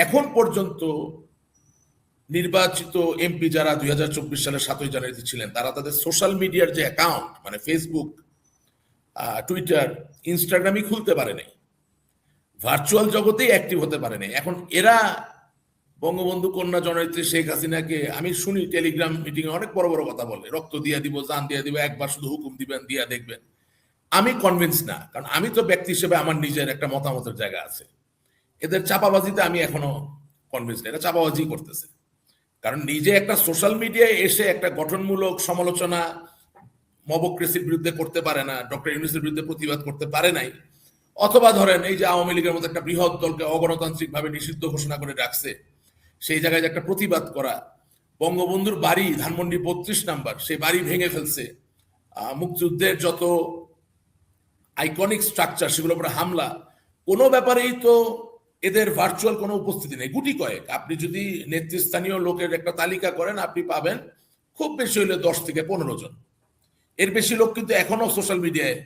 এখন পর্যন্ত নির্বাচিত এমপি যারা 2024 সালের 7ই জানুয়ারিতে ছিলেন, তারা তাদের সোশ্যাল মিডিয়ার যে অ্যাকাউন্ট, মানে ফেসবুক, টুইটার, ইনস্টাগ্রামই খুলতে পারে নাই, ভার্চুয়াল জগতেই অ্যাক্টিভ হতে পারে নাই। এখন এরা বঙ্গবন্ধু কন্যা জননেত্রী শেখ হাসিনাকে আমি শুনি টেলিগ্রাম মিটিং এ অনেক বড় বড় কথা বলে, রক্ত দিয়ে দিব, জান দিয়ে দিব, একবার শুধু হুকুম দিবেন, দিয়া দেখবেন। আমি কনভিন্স না, কারণ আমি তো ব্যক্তি হিসেবে আমার নিজের একটা মতামতের জায়গা আছে। এদের চাপাবাজিতে আমি এখনো কনভিন্স না, এটা চাপাবাজি করতেছে। কারণ নিজে একটা সোশ্যাল মিডিয়ায় এসে একটা গঠনমূলক সমালোচনা মবক্রেসির বিরুদ্ধে করতে পারে না, ডক্টর ইউনূসের বিরুদ্ধে প্রতিবাদ করতে পারে নাই, অথবা ধরেন এই যে আওয়ামী লীগের মতো একটা বৃহৎ দলকে অগণতান্ত্রিক ভাবে নিষিদ্ধ ঘোষণা করে রাখছে, সেই জায়গায় একটা প্রতিবাদ করা, বঙ্গবন্ধুর বাড়ি ধানমন্ডি 32 নাম্বার, সেই বাড়ি ভেঙে ফেলছে, মুক্তিযুদ্ধের যত আইকনিক স্ট্রাকচার সেগুলোর উপরে হামলা, কোনো ব্যাপারেই তো এদের ভার্চুয়াল কোনো উপস্থিতি নেই। গুটি কয়েক, আপনি যদি নেতৃস্থানীয় লোকের একটা তালিকা করেন, আপনি পাবেন খুব বেশি হলে 10 থেকে 15 জন। এর বেশি লোক কিন্তু এখনো সোশ্যাল মিডিয়ায়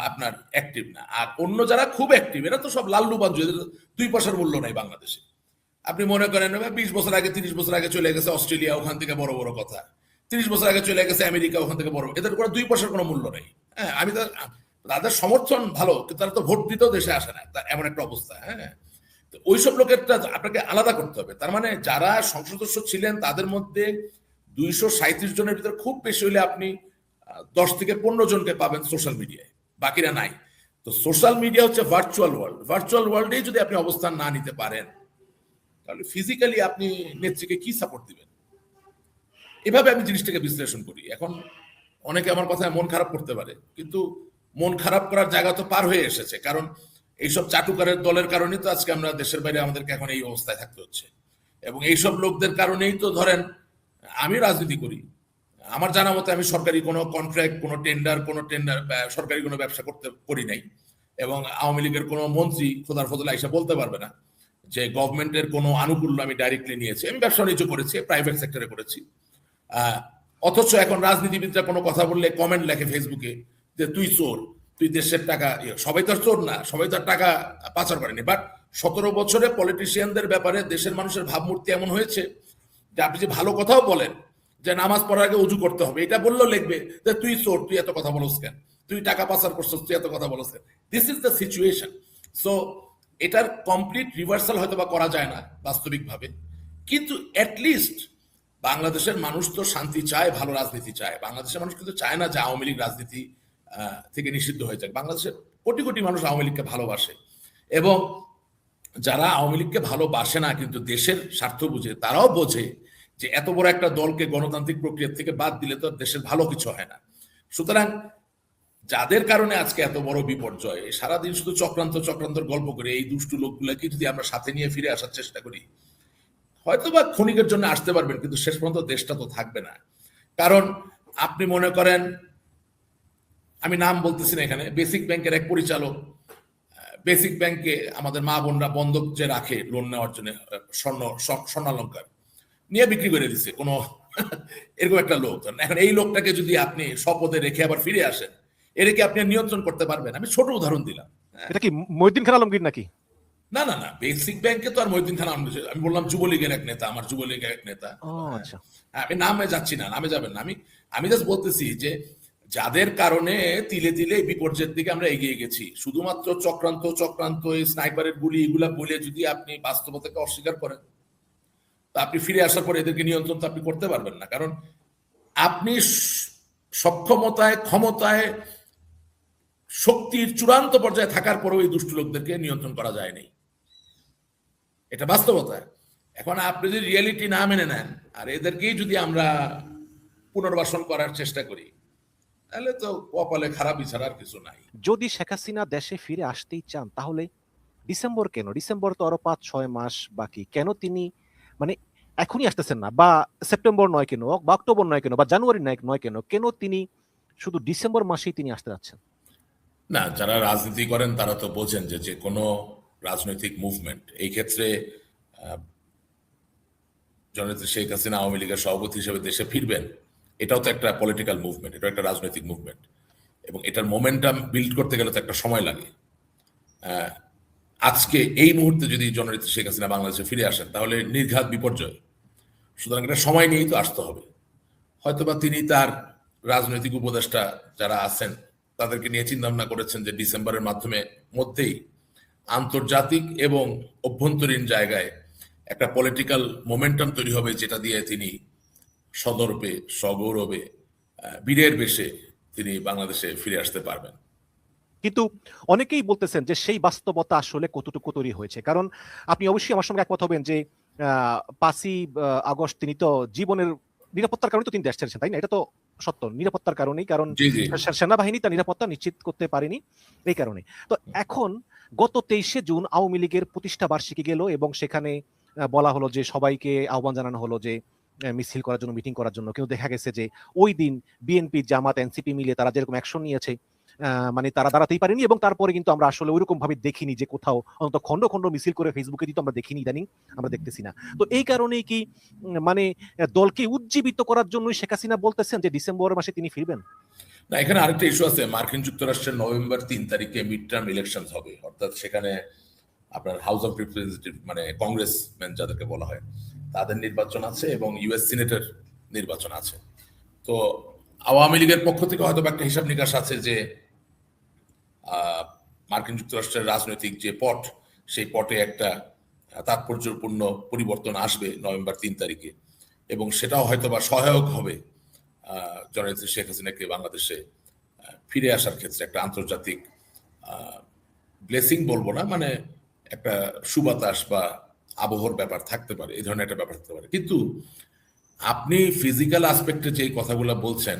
আপনার অ্যাক্টিভ না। আর অন্য যারা খুব অ্যাক্টিভ, এরা তো সব লাল্লু বাঞ্জু, এদের 2 পয়সার মূল্য নাই বাংলাদেশে। আপনি মনে করেন 20 বছর আগে, 30 বছর আগে চলে গেছে অস্ট্রেলিয়া, ওখান থেকে বড় বড় কথা, 30 বছর আগে চলে গেছে আমেরিকা, ওখান থেকে বড়, এদের কোনো 2 পয়সার কোনো মূল্য নেই। হ্যাঁ, আমি তো তাদের সমর্থন ভালো, কিন্তু তারা তো ভোট দিতেও দেশে আসে না, এমন একটা অবস্থা। হ্যাঁ, তো ওইসব লোকেরটা আপনাকে আলাদা করতে হবে। তার মানে যারা সংসদ সদস্য ছিলেন তাদের মধ্যে 237 জনের ভিতরে খুব বেশি হলে আপনি 10 থেকে 15 জনকে পাবেন সোশ্যাল মিডিয়ায়, বাকিরা নাই। তো সোশ্যাল মিডিয়া হচ্ছে ভার্চুয়াল ওয়ার্ল্ড, ভার্চুয়াল ওয়ার্ল্ডেই যদি আপনি অবস্থান না নিতে পারেন, তাহলে ফিজিক্যালি আপনি নেত্রীকে কি সাপোর্ট দিবেন? এভাবে আমি জিনিসটাকে বিশ্লেষণ করি। এখন অনেকে আমার কথায় মন খারাপ করতে পারে, কিন্তু মন খারাপ করার জায়গা তো পার হয়ে এসেছে। কারণ এইসব চাটুকারের দলের কারণেই তো আজকে আমরা দেশের বাইরে আমাদেরকে এখন এই অবস্থায় থাকতে হচ্ছে, এবং এইসব লোকদের কারণেই তো ধরেন আমি রাজনীতি করি, আমার জানা মতে আমি সরকারি কোনো কন্ট্রাক্ট, কোনো টেন্ডার সরকারি কোনো ব্যবসা করি নাই। এবং আওয়ামী লীগের কোনো মন্ত্রী খোদার ফজলে আইসা বলতে পারবে না যে গভর্নমেন্টের কোনো আনুকূল্য আমি ডাইরেক্টলি নিয়েছি। আমি ব্যবসা বাণিজ্য করেছি, প্রাইভেট সেক্টরে করেছি। অথচ এখন রাজনীতিবিদরা কোনো কথা বললে কমেন্ট লেখে ফেসবুকে যে তুই চোর, তুই দেশের টাকা, সবাই তো আর চোর না, সবাই তো আর টাকা পাচার করেনি। বাট 17 বছরে পলিটিশিয়ানদের ব্যাপারে দেশের মানুষের ভাবমূর্তি এমন হয়েছে যে আপনি যে ভালো কথাও বলেন, যে নামাজ পড়ার আগে উজু করতে হবে, এটা বললেও লিখবে যে তুই চোর, তুই এত কথা বলস কেন, তুই টাকা পাচার করছিস, তুই এত কথা বলস কেন। This is the situation. So এটার কমপ্লিট রিভার্সাল হয়তো বা করা যায় না বাস্তবিকভাবে, কিন্তু অ্যাটলিস্ট বাংলাদেশের মানুষ তো শান্তি চায়, ভালো রাজনীতি চায়। বাংলাদেশের মানুষ কিন্তু চায় না যে আওয়ামী লীগ রাজনীতি থেকে নিষিদ্ধ হয়ে যাক। বাংলাদেশের কোটি কোটি মানুষ আওয়ামী লীগকে ভালোবাসে, এবং যারা আওয়ামী লীগকে ভালোবাসে না কিন্তু দেশের স্বার্থ বুঝে, তারাও বোঝে যে এত বড় একটা দলকে গণতান্ত্রিক প্রক্রিয়া থেকে বাদ দিলে তো দেশের ভালো কিছু হয় না। সুতরাং যাদের কারণে আজকে এত বড় বিপর্যয়, সারাদিন শুধু চক্রান্তর গল্প করে এই দুষ্টু লোকগুলোকে যদি আমরা সাথে নিয়ে ফিরে আসার চেষ্টা করি, হয়তো বা ক্ষণিকের জন্য আসতে পারবেন, কিন্তু শেষ পর্যন্ত দেশটা তো থাকবে না। কারণ আপনি মনে করেন, আমি নাম বলতেছি না এখানে, বেসিক ব্যাংকের এক পরিচালক, বেসিক ব্যাংকে আমাদের মা বোনরা বন্ধক যে রাখে লোন নেওয়ার জন্য, স্বর্ণালঙ্কার নিয়ে বিক্রি করে দিচ্ছে কোনো এরকম একটা লোক। এখন এই লোকটাকে যদি আপনি শপথে রেখে আবার ফিরে আসেন, এটাকে আপনি নিয়ন্ত্রণ করতে পারবেন? আমি ছোট উদাহরণ দিলাম। এটা কি মহিউদ্দিন খান আলমগীর নাকি? না না না, বেসিক ব্যাংকে তো আর মহিউদ্দিন খান আলমগীর, আমি বললাম যুবলীগের এক নেতা, আমার যুবলীগের এক নেতা। আচ্ছা, আমি নামে যাচ্ছি না, নামে যাবেন না। আমি জাস্ট বলতেছি যে যাদের কারণে তিলে তিলে বিপর্যয়ের দিকে আমরা এগিয়ে গেছি, শুধুমাত্র চক্রান্ত এই স্নাইপারের গুলি এগুলা বলে যদি আপনি বাস্তবতাকে অস্বীকার করেন, তা আপনি ফিরে আসার পর এদেরকে নিয়ন্ত্রণ তো আপনি করতে পারবেন না। কারণ আপনি সক্ষমতায়, ক্ষমতায়, শক্তির চূড়ান্ত পর্যায়ে থাকার পরেও এই দুষ্ট লোকদেরকে নিয়ন্ত্রণ করা যায়নি, এটা বাস্তবতা। এখন আপনি যদি রিয়েলিটি না মেনে নেন আর এদেরকেই যদি আমরা পুনর্বাসন করার চেষ্টা করি, তাহলে তো কপালে খারাপই ছাড়া আর কিছু নাই। যদি শেখ হাসিনা দেশে ফিরে আসতেই চান, তাহলে ডিসেম্বর কেন? ডিসেম্বর তো আরো 5-6 মাস বাকি। কেন তিনি মানে এখনই আসতেছেন না? বা সেপ্টেম্বর নয় কেন, বা অক্টোবর নয় কেন, বা জানুয়ারি নয় কেন? কেন তিনি শুধু ডিসেম্বর মাসেই তিনি আসতে যাচ্ছেন? না, যারা রাজনীতি করেন তারা তো বোঝেন যে যে কোনো রাজনৈতিক মুভমেন্ট, এই ক্ষেত্রে জননেত্রী শেখ হাসিনা আওয়ামী লীগের সভাপতি হিসেবে দেশে ফিরবেন, এটাও তো একটা পলিটিক্যাল মুভমেন্ট, এটাও একটা রাজনৈতিক মুভমেন্ট, এবং এটার মোমেন্টাম বিল্ড করতে গেলে তো একটা সময় লাগে। আজকে এই মুহূর্তে যদি জননেত্রী শেখ হাসিনা বাংলাদেশে ফিরে আসেন তাহলে নির্ঘাত বিপর্যয়। সুতরাং এটা সময় নিয়েই তো আসতে হবে। হয়তোবা তিনি তার রাজনৈতিক উপদেষ্টা যারা আছেন তাদেরকে নিয়ে চিন্তা ভাবনা করেছেন যে ডিসেম্বরের মধ্যেই আন্তর্জাতিক এবং অভ্যন্তরীণ জায়গায় একটা পলিটিক্যাল মোমেন্টাম তৈরি হবে, যেটা দিয়ে তিনি সদর্পে সগৌরবে বীরের বেশে তিনি বাংলাদেশে ফিরে আসতে পারবেন। কিন্তু অনেকেই বলতেছেন যে সেই বাস্তবতা আসলে কতটুকু তৈরি হয়েছে, কারণ আপনি অবশ্যই আমার সঙ্গে একমত হবেন যে 5ই আগস্ট তিনি তো জীবনের নিরাপত্তার কারণে তো তিনি দেশ ছেড়েছেন, তাই না? এটা তো সত্য, নিরাপত্তার কারণেই, কারণ জি জি সেনাবাহিনী তার নিরাপত্তা নিশ্চিত করতে পারেনি এই কারণে। তো এখন গত 23শে জুন আওয়ামী লীগের প্রতিষ্ঠা বার্ষিকী গেল এবং সেখানে বলা হলো যে সবাইকে আহ্বান জানানো হলো যে মিছিল করার জন্য, মিটিং করার জন্য। কিন্তু দেখা গেছে যে ওই দিন বিএনপি, জামাত, এনসিপি মিলে তারা যেরকম অ্যাকশন নিয়েছে, মানে তারা দাঁড়াতেই পারেনি, এবং তারপরে কিন্তু আমরা আসলে ওইরকম ভাবে দেখিনি যে কোথাও অন্তত খন্ড খন্ড মিছিল করে ফেসবুকে দিতে আমরা দেখিনি, ইদানিং আমরা দেখতেছি না। তো এই কারণেই কি মানে দলকে উজ্জীবিত করার জন্যই শেখ হাসিনা বলতেছেন যে ডিসেম্বর মাসে তিনি ফিরবেন? না, এখানে আরেকটা ইস্যু আছে। মার্কিন যুক্তরাষ্ট্রের নভেম্বর 3 তারিখে মিড টার্ম ইলেকশন হবে, অর্থাৎ সেখানে আপনার হাউস অফ রিপ্রেজেন্টেটিভ মানে কংগ্রেসম্যান যাদেরকে বলা হয় তাদের নির্বাচন আছে এবং ইউএস সিনেটের নির্বাচন আছে। তো আওয়ামী লীগের পক্ষ থেকে হয়তো একটা হিসাব নিকাশ আছে যে মার্কিন যুক্তরাষ্ট্রের রাজনৈতিক যে পট, সেই পটে একটা তাৎপর্যপূর্ণ পরিবর্তন আসবে নভেম্বর 3 তারিখে, এবং সেটাও হয়তো বা সহায়ক হবে জননেত্রী শেখ হাসিনাকে বাংলাদেশে ফিরে আসার ক্ষেত্রে। একটা আন্তর্জাতিক ব্লেসিং বলবো না, মানে একটা সুবাতাস বা আবহাওয়ার ব্যাপার থাকতে পারে, এই ধরনের একটা ব্যাপার থাকতে পারে। কিন্তু আপনি ফিজিক্যাল আসপেক্টে যে কথাগুলো বলছেন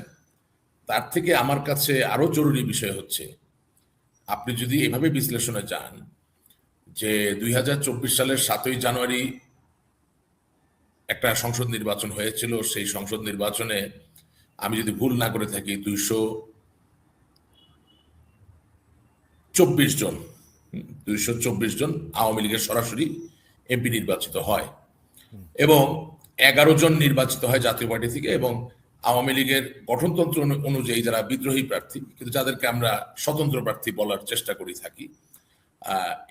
তার থেকে আমার কাছে আরো জরুরি বিষয় হচ্ছে আপনি যদি এভাবে বিশ্লেষণে যান যে 2024 সালের 7ই জানুয়ারি একটা সংসদ নির্বাচন হয়েছিল, সেই সংসদ নির্বাচনে আমি যদি ভুল না করে থাকি 224 জন আওয়ামী লীগের সরাসরি এমপি নির্বাচিত হয় এবং 11 জন নির্বাচিত হয় জাতীয় পার্টি থেকে, এবং আওয়ামী লীগের গঠনতন্ত্র অনুযায়ী যারা বিদ্রোহী প্রার্থী, কিন্তু যাদেরকে আমরা স্বতন্ত্র প্রার্থী বলার চেষ্টা করি থাকি,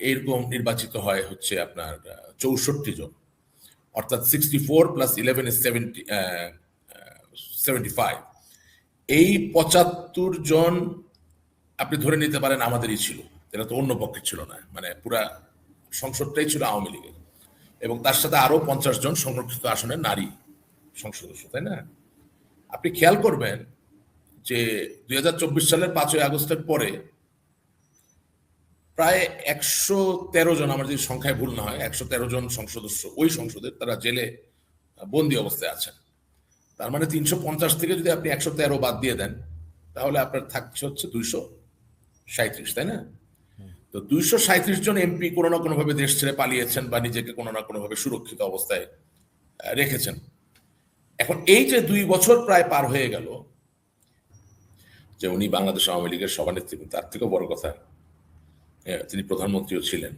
এরকম নির্বাচিত হয় হচ্ছে আপনার 64 জন, অর্থাৎ 64 + 11 is 75। এই 75 জন আপনি ধরে নিতে পারেন আমাদেরই ছিল, এটা তো অন্য পক্ষে ছিল না, মানে পুরা সংসদটাই ছিল আওয়ামী লীগের, এবং তার সাথে আরো 50 জন সংরক্ষিত আসনের নারী সংসদ, তাই না? আপনি খেয়াল করবেন যে 2024 সালের 5ই আগস্টের পরে প্রায় 113 জন, আমার যদি সংখ্যায় ভুল না হয়, 113 জন সদস্য ওই সংসদের তারা জেলে বন্দী অবস্থায় আছেন। তার মানে 350 থেকে যদি আপনি 113 বাদ দিয়ে দেন তাহলে আপনার থাকছে হচ্ছে 237, তাই না? তো 237 জন এমপি কোনো না কোনোভাবে দেশ ছেড়ে পালিয়েছেন বা নিজেকে কোনো না কোনোভাবে সুরক্ষিত অবস্থায় রেখেছেন। এখন এই যে 2 বছর প্রায় পার হয়ে গেল যে উনি বাংলাদেশ আওয়ামী লীগের সভানেত্রী, তার থেকেও বড় কথা তিনি প্রধানমন্ত্রীও ছিলেন।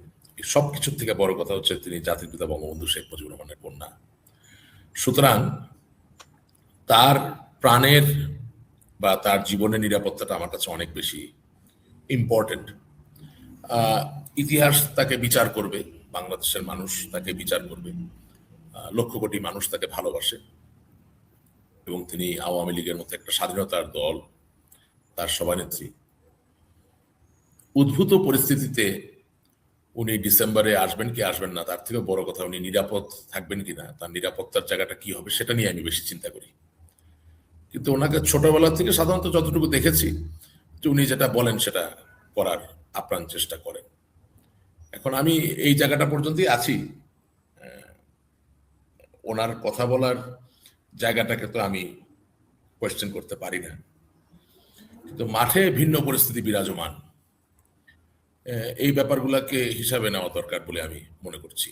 সবকিছুর থেকে বড় কথা হচ্ছে তিনি জাতির পিতা বঙ্গবন্ধু শেখ মুজিবুর রহমানের কন্যা। সুতরাং তার প্রাণের বা তার জীবনের নিরাপত্তাটা আমার কাছে অনেক বেশি ইম্পর্টেন্ট। ইতিহাস তাকে বিচার করবে, বাংলাদেশের মানুষ তাকে বিচার করবে, লক্ষ কোটি মানুষ তাকে ভালোবাসে, এবং তিনি আওয়ামী লীগের মতো একটা স্বাধীনতার দল, তার সভানেত্রী। উদ্ভূত পরিস্থিতিতে উনি ডিসেম্বরে আসবেন কি আসবেন না, তার থেকে বড় কথা উনি নিরাপদ থাকবেন কিনা, তার নিরাপত্তার জায়গাটা কি হবে, সেটা নিয়ে আমি বেশি চিন্তা করি। কিন্তু ওনাকে ছোটবেলা থেকে সাধারণত যতটুকু দেখেছি যে উনি যেটা বলেন সেটা করার আপ্রাণ চেষ্টা করেন। এখন আমি এই জায়গাটা পর্যন্তই আছি, ওনার কথা বলার জায়গাটাকে তো আমি কোয়েশ্চেন করতে পারি না, কিন্তু মাঠে ভিন্ন পরিস্থিতি বিরাজমান, এই ব্যাপারগুলোকে হিসাবে নেওয়া দরকার বলে আমি মনে করছি।